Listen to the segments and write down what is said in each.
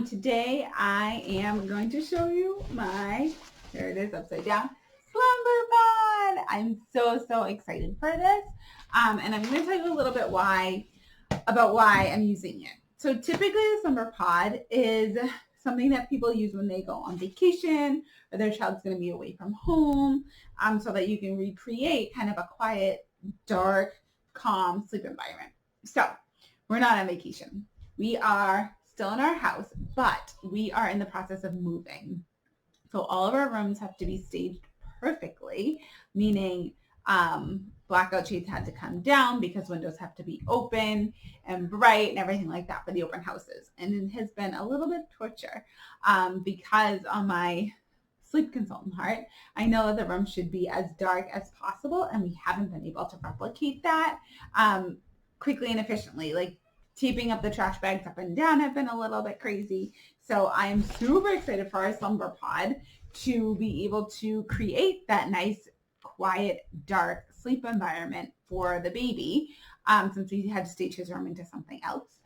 Today I am going to show you my, there it is upside down, Slumber Pod. I'm so excited for this. And I'm going to tell you a little bit about why I'm using it. So typically the Slumber Pod is something that people use when they go on vacation or their child's going to be away from home, so that you can recreate kind of a quiet, dark, calm sleep environment. So we're not on vacation. We are still in our house, but we are in the process of moving. So all of our rooms have to be staged perfectly, meaning blackout shades had to come down because windows have to be open and bright and everything like that for the open houses. And it has been a little bit of torture because on my sleep consultant heart, I know that the room should be as dark as possible, and we haven't been able to replicate that quickly and efficiently. Like taping up the trash bags up and down have been a little bit crazy. So I'm super excited for our Slumber Pod to be able to create that nice, quiet, dark sleep environment for the baby, since we had to stage his room into something else,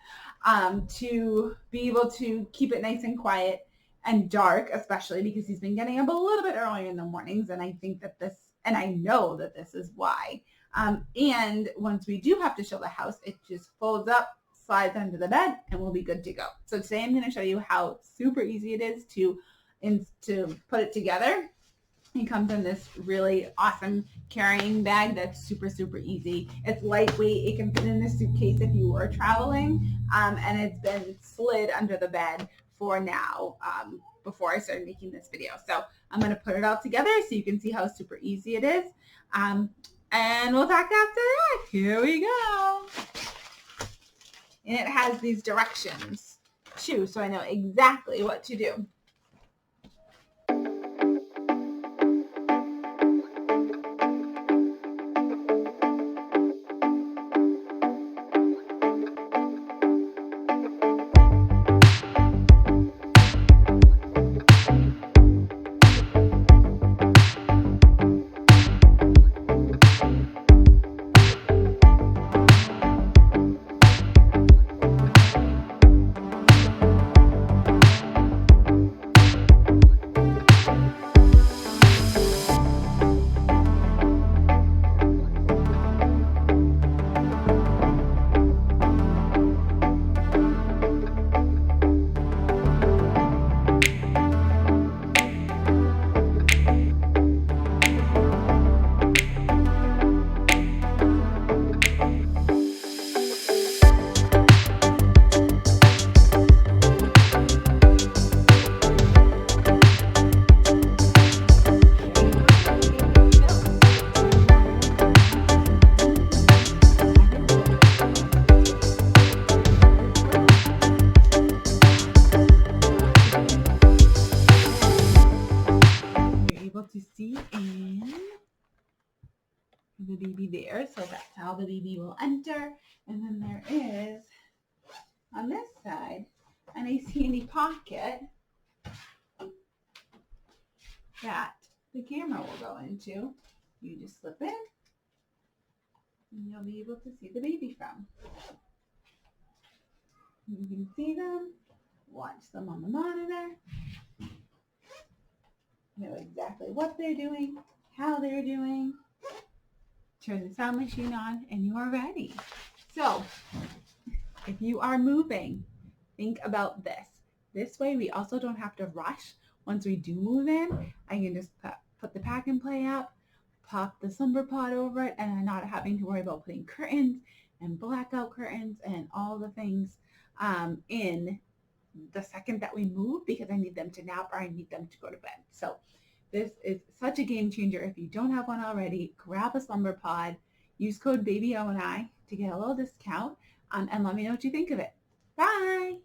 to be able to keep it nice and quiet and dark, especially because he's been getting up a little bit earlier in the mornings. And I think that and I know that this is why. And once we do have to show the house, it just folds up, slides under the bed, and we'll be good to go. So today I'm going to show you how super easy it is to put it together. It comes in this really awesome carrying bag that's super easy. It's lightweight. It can fit in a suitcase if you were traveling, and it's been slid under the bed for now, before I started making this video. So I'm going to put it all together so you can see how super easy it is, and we'll talk after that. Here we go. And it has these directions too, so I know exactly what to do. To see in the baby there, so that's how the baby will enter. And then there is on this side a nice handy pocket that the camera will go into. You just slip in and you'll be able to see the baby from. You can see them, watch them on the monitor, know exactly what they're doing, how they're doing. Turn the sound machine on and you are ready. So if you are moving, think about this. This way we also don't have to rush. Once we do move in, I can just put the pack and play up, pop the Slumber Pod over it, and I'm not having to worry about putting curtains and blackout curtains and all the things in the second that we move, because I need them to nap or I need them to go to bed. So this is such a game changer. If you don't have one already, grab a Slumber Pod, use code BABYOandI to get a little discount, and let me know what you think of it. Bye.